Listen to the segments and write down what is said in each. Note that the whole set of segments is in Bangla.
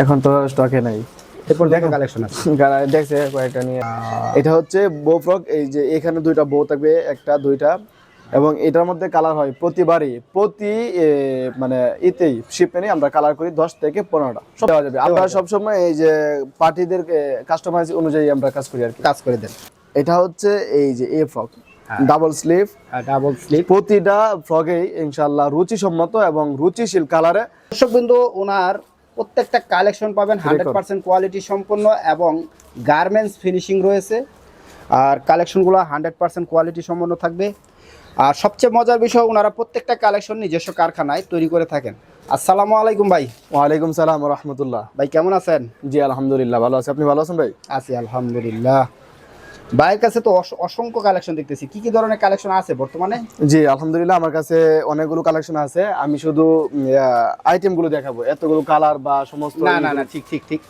এখন তো স্টকে নাই। এরপর দেখো কালেকশন আছে। দেখছে কয়েকটা নিয়ে। এটা হচ্ছে বো ফ্রক, এই যে এখানে দুইটা বো থাকবে, একটা দুইটা, এবং এটার মধ্যে কালার হয় প্রতিবারই, প্রতি মানে ইতেই শিপমেন্টে আমরা কালার করি 10 থেকে 15টা সব দেওয়া যাবে। আমরা সবসময় এই যে পার্টিদের কাস্টমাইজ অনুযায়ী আমরা কাজ করি আর কি। কাজ করে দেন। এটা হচ্ছে এই যে a frock, double sleeve. Double sleeve. প্রতিটা ফ্রকেই ইনশাআল্লাহ রুচিসম্মত এবং রুচিশীল কালারে। দর্শক বিন্দু, ওনার প্রত্যেকটা কালেকশন পাবেন 100% কোয়ালিটি সম্পন্ন এবং গার্মেন্টস ফিনিশিং রয়েছে। আর কালেকশনগুলো 100% কোয়ালিটি সম্পন্ন থাকবে। আর সবচেয়ে মজার বিষয়, ওনারা প্রত্যেকটা কালেকশন নিজস্ব কারখানায় তৈরি করে থাকেন। আসসালামু আলাইকুম ভাই। ওয়ালাইকুম সালাম ওয়া রাহমাতুল্লাহ। ভাই কেমন আছেন? জি আলহামদুলিল্লাহ ভালো আছি। আপনি ভালো আছেন ভাই? আছি আলহামদুলিল্লাহ। ভাইয়ের কাছে তো অসংখ্য কালেকশন দেখতেছি, কি কি ধরনের কালেকশন আছে বর্তমানে? জি আলহামদুলিল্লাহ, আমার কাছে অনেকগুলো কালেকশন আছে। আমি শুধু আইটেমগুলো দেখাবো, এতগুলো কালার বা সমস্ত না না না, ঠিক ঠিক ঠিক,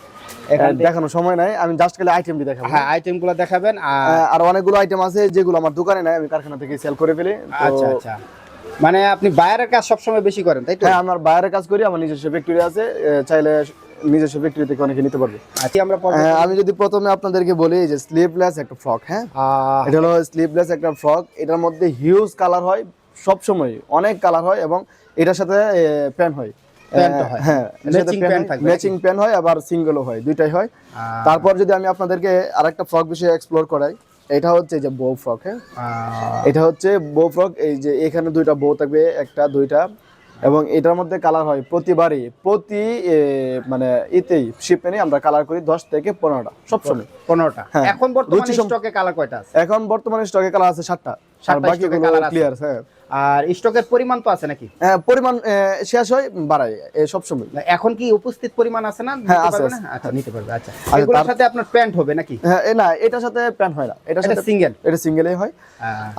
দেখানোর সময় নাই। আমি জাস্ট খালি আইটেমটি দেখাবো। হ্যাঁ, আইটেমগুলো দেখাবেন। আর অনেকগুলো আইটেম আছে যেগুলো আমার দোকানে নাই, আমি কারখানা থেকে সেল করে ফেলি। আচ্ছা আচ্ছা, মানে আপনি বাইরের কাজ সবসময় বেশি করেন তাই তো? হ্যাঁ, আমার বাইরে কাজ করি, আমার নিজস্ব ফ্যাক্টরি আছে। চাইলে নিজস্ব ফ্যাক্টরি থেকে অনেকে নিতে পারবে। আচ্ছা, আমরা আমি যদি প্রথমে আপনাদেরকে বলি যে স্লিভলেস একটা ফ্রক। হ্যাঁ, এটা হলো স্লিভলেস একটা ফ্রক। এটার মধ্যে হিউজ কালার হয়, সব সময় অনেক কালার হয়, এবং এটার সাথে প্যান্ট হয়। হ্যাঁ, ম্যাচিং প্যান্ট হয়, আবার সিঙ্গেলও হয়, দুইটাই হয়। তারপর যদি আমি আপনাদেরকে আরেকটা ফ্রক বিষয়ে এক্সপ্লোর করাই, এটা হচ্ছে যে বো ফ্রক। হ্যাঁ, এটা হচ্ছে বো ফ্রক, এই যে এখানে দুইটা বো থাকবে, একটা দুইটা, এবং এটার মধ্যে কালার হয় প্রতিবারই, প্রতি মানে ইতেই শিপমেন্টে আমরা কালার করি 10 থেকে 15টা সবসময়। 15টা। এখন বর্তমানে স্টকে কালার কয়টা আছে? এখন বর্তমানে স্টকে কালার আছে 7টা। আর বাকিগুলো ক্লিয়ার। হ্যাঁ, আর স্টকের পরিমাণ তো আছে নাকি? হ্যাঁ, পরিমাণ শেষ হয় বাড়ায় সব সময়। এখন কি উপস্থিত পরিমাণ আছে না? হ্যাঁ, নিতে পারবে না? আচ্ছা, নিতে পারবে। আচ্ছা, এগুলোর সাথে আপনার প্যান্ট হবে নাকি? হ্যাঁ, না, এটার সাথে প্যান্ট হয় না, এটার সাথে সিঙ্গেল। এটা সিঙ্গেলই হয়।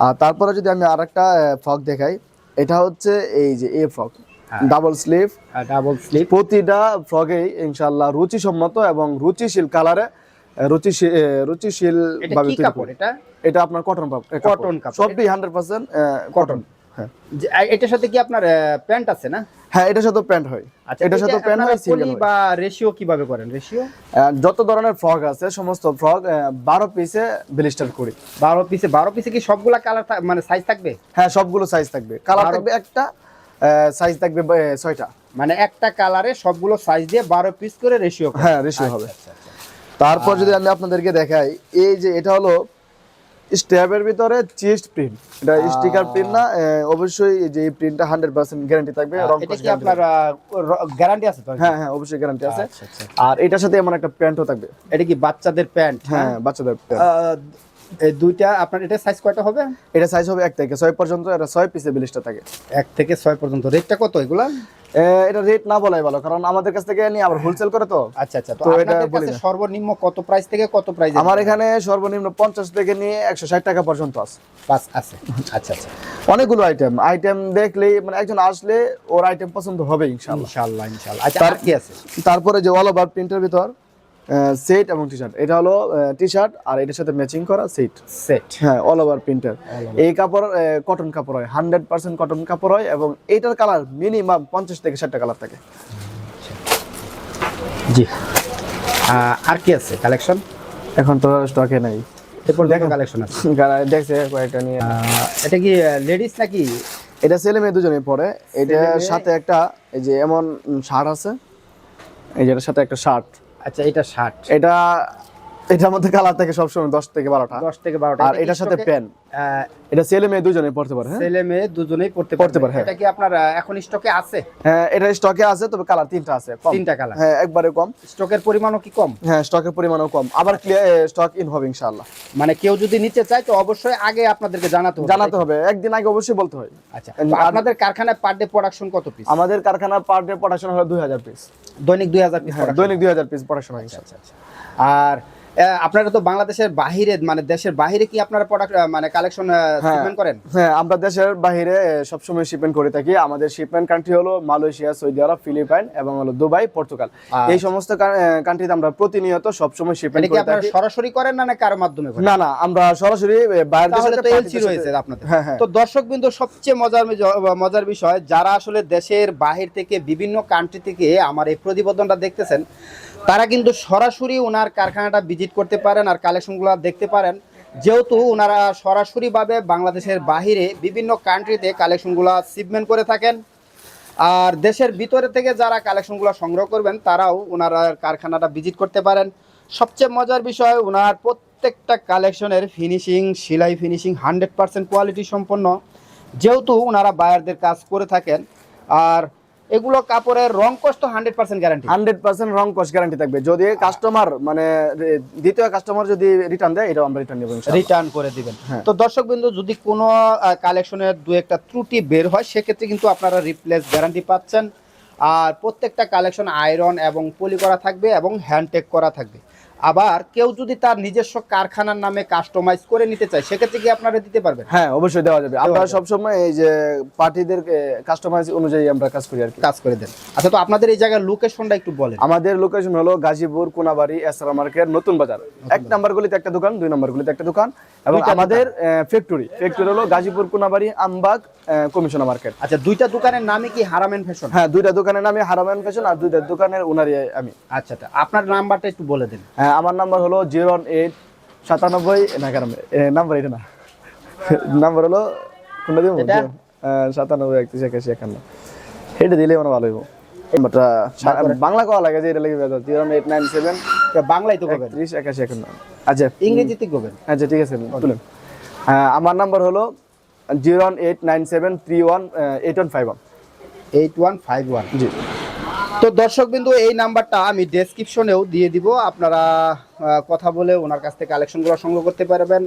আর তারপরে যদি আমি আরেকটা ফ্রক দেখাই, এটা হচ্ছে এই যে a frock, double sleeve. Double sleeve. প্রতিটা ফ্রকেই ইনশাআল্লাহ রুচিসম্মত এবং রুচিশীল কালারে রুচিশীল ভাবে তৈরি করি। এটা আপনার কটন কাপড়, সবই 100% কটন। হ্যাঁ, এটার সাথে কি আপনার প্যান্ট আছে না? হ্যাঁ, এটার সাথে প্যান্ট হয়। এটার সাথে প্যান্ট হয়, সিঙ্গেল হয়। বা রেশিও কিভাবে করেন? রেশিও যত ধরনের ফ্রক আছে সমস্ত ফ্রক 12 পিসে ব্লিস্টার করি। 12 পিসে কি সবগুলা কালার মানে সাইজ থাকবে? হ্যাঁ, সবগুলো সাইজ থাকবে, কালার থাকবে একটা, সাইজ থাকবে 6টা। মানে একটা কালারে সবগুলো সাইজ দিয়ে 12 পিস করে রেশিও। হ্যাঁ, রেশিও হবে। তারপর যদি আমি আপনাদেরকে দেখাই, এই যে এটা হলো স্ট্যাবের ভিতরে চেস্ট প্রিন্ট। এটা স্টিকার প্রিন্ট না, অবশ্যই যে এই প্রিন্টটা 100% গ্যারান্টি থাকবে। এটা কি আপনার গ্যারান্টি আছে তো? হ্যাঁ হ্যাঁ, অবশ্যই গ্যারান্টি আছে। আর এটার সাথে এমন একটা প্যান্টও থাকবে। এটা কি বাচ্চাদের প্যান্ট? হ্যাঁ, বাচ্চাদের প্যান্ট। এই দুইটা আপনার, এটা সাইজ কয়টা হবে? এটা সাইজ হবে 1 থেকে 6 পর্যন্ত। এটা 6 পিসে ব্লিস্টার থাকে। 1 থেকে 6 পর্যন্ত। রেটটা কত এগুলা? এটা রেট না বলাই ভালো, কারণ আমাদের কাছ থেকে নিয়ে আবার হোলসেল করে তো। আচ্ছা আচ্ছা, তো আপনাদের কাছে সর্বনিম্ন কত প্রাইস থেকে কত প্রাইস? আমার এখানে সর্বনিম্ন 50 থেকে নিয়ে 160 টাকা পর্যন্ত আছে। আছে। আচ্ছা আচ্ছা, অনেকগুলো আইটেম দেখলেই মানে একজন আসলে ওর আইটেম পছন্দ হবে ইনশাআল্লাহ। ইনশাআল্লাহ। আচ্ছা, আর কি আছে? তারপরে যে অল ওভার প্রিন্টের ভিতর সেট এবং টি-শার্ট, এটা হলো টি-শার্ট আর এটার সাথে ম্যাচিং করা সেট। হ্যাঁ, অল ওভার প্রিন্টার। এই কাপড় কটন কাপড় হয়, 100% কটন কাপড় হয়, এবং এইটার কালার মিনিমাম 50 থেকে 60টা কালার থাকে। জি। আর কি আছে কালেকশন? এখন তো স্টকে নাই। এরপর দেখো কালেকশন আছে। দেখছে কয়েকটা নিয়ে। এটা কি লেডিস নাকি? এটা ছেলে মেয়ে দুজনেই পরে। এটার সাথে একটা এই যে এমন শার্ট আছে, এই যেটার সাথে একটা শার্ট। আচ্ছা, এটা শার্ট। এটার মধ্যে কালার থাকে সবসময় 10 থেকে 12টা। 10 থেকে 12টা। আর এটার সাথে প্যান্ট। এটা ছেলে মেয়ে দুজনেই পড়তে পারে। হ্যাঁ, ছেলে মেয়ে দুজনেই পড়তে পারে। এটা কি আপনার এখন স্টকে আছে? হ্যাঁ, এটা স্টকে আছে, তবে কালার 3টা আছে, কম। 3টা কালার? হ্যাঁ, একবারে কম। স্টকের পরিমাণও কি কম? হ্যাঁ, স্টকের পরিমাণও কম। আবার স্টক ইন হবে ইনশাআল্লাহ। মানে কেউ যদি নিতে চায় তো অবশ্যই আগে আপনাদেরকে জানাতে হবে। একদিন আগে অবশ্যই বলতে হয়। আচ্ছা, আপনাদের কারখানায় পার ডে প্রোডাকশন কত পিস? আমাদের কারখানার পার ডে প্রোডাকশন হলো 2000 পিস। দৈনিক 2000 পিস? দৈনিক 2000 পিস প্রোডাকশন হয়। আচ্ছা আচ্ছা। আর আপনারা তো বাংলাদেশের বাহিরে মানে দেশের বাহিরে কি আপনারা প্রোডাক্ট মানে কালেকশন শিপমেন্ট করেন? হ্যাঁ, আমরা দেশের বাইরে সবসময় শিপমেন্ট করে থাকি। আমাদের শিপমেন্ট কান্ট্রি হলো মালয়েশিয়া, সৌদি আরব, ফিলিপাইন এবং হলো দুবাই, পর্তুগাল। এই সমস্ত কান্ট্রিতে আমরা প্রতিনিয়ত সবসময় শিপমেন্ট এটা কি করে আপনারা থাকি। সরাসরি করেন না কারো মাধ্যমে করেন? না না, আমরা সরাসরি বাইরের তাহলে সাথে তো পার্টিদের এলসি সাথে- রয়েছে আপনাদের। হ্যাঁ হ্যাঁ। তো দর্শকবৃন্দ, সবচেয়ে মজার বিষয়, যারা আসলে দেশের বাহির থেকে বিভিন্ন কান্ট্রি থেকে আমার এই প্রতিবেদনটা দেখতেছেন, তারা কিন্তু সরাসরি ওনার কারখানাটা ভিজিট করতে পারেন আর কালেকশনগুলো দেখতে পারেন, যেহেতু ওনারা সরাসরিভাবে বাংলাদেশের বাহিরে বিভিন্ন কান্ট্রিতে কালেকশনগুলো শিপমেন্ট করে থাকেন। আর দেশের ভিতরে থেকে যারা কালেকশনগুলো সংগ্রহ করবেন তারাও ওনারা কারখানাটা ভিজিট করতে পারেন। সবচেয়ে মজার বিষয়, ওনার প্রত্যেকটা কালেকশনের ফিনিশিং, সেলাই ফিনিশিং 100% কোয়ালিটি সম্পন্ন, যেহেতু ওনারা বায়ারদের কাজ করে থাকেন। আর এগুলো কাপড়ের রং কষ্ট 100% গ্যারান্টি। 100% রং কস গ্যারান্টি থাকবে। যদি কাস্টমার মানে দ্বিতীয় কাস্টমার যদি রিটার্ন দেয়, এটাও আমরা রিটার্ন নেব ইনশাআল্লাহ। রিটার্ন করে দিবেন। হ্যাঁ। তো দর্শকবৃন্দ, যদি কোনো কালেকশনের দু একটা ত্রুটি বের হয়, সেক্ষেত্রে কিন্তু আপনারা রিপ্লেস গ্যারান্টি পাচ্ছেন। আর প্রত্যেকটা কালেকশন আয়রন এবং পলি করা থাকবে এবং হ্যান্ডটেক করা থাকবে। আবার কেউ যদি তার নিজস্ব কারখানার নামে কাস্টমাইজ করে নিতে চায়, সেক্ষেত্রে কি আপনারা দিতে পারবেন? হ্যাঁ, অবশ্যই দেওয়া যাবে। আমরা সবসময় এই যে পার্টিদের কাস্টমাইজ অনুযায়ী আমরা কাজ করি আর কি। কাজ করে দেন। আচ্ছা, তো আপনাদের এই জায়গার লোকেশনটা একটু বলেন। আমাদের লোকেশন হলো গাজীপুর, কোনাবাড়ি, এসআর মার্কেট, নতুন বাজার। 1 নাম্বার গলিতে একটা দোকান, 2 নাম্বার গলিতে একটা দোকান এবং দুইটা আমাদের ফ্যাক্টরি হলো গাজীপুর, কোনাবাড়ি, আমবাগ, কমিশনা মার্কেট। আচ্ছা, দুইটা দোকানের নামই কি হারামেন ফ্যাশন? হ্যাঁ, 2টা দোকানের নামে হারামান ফ্যাশন আর 2টা দোকানের ওনারই আমি। আচ্ছা, আপনার নাম্বারটা একটু বলে দিন। হ্যাঁ, আমার নাম্বার হলো 01897 না কারণ নাম্বার এটা না, নাম্বার হলো কোনটা দিব? এটা? 97318151। এটা দিলে মানে ভালো হইব। নাম্বারটা বাংলা কওয়া লাগে যে এটা লাগে 01897 বাংলায় তো করবেন, 318151। আচ্ছা, ইংরেজিতে করবেন। আচ্ছা ঠিক আছে, বলুন। হ্যাঁ, আমার নাম্বার হলো 01897318151। 8151। জি। তো দর্শকবিন্দু, এই নাম্বারটা আমি ডেসক্রিপশনেও দিয়ে দিব, আপনারা কথা বলে ওনার কাছ থেকে কালেকশনগুলো সংগ্রহ করতে পারবেন।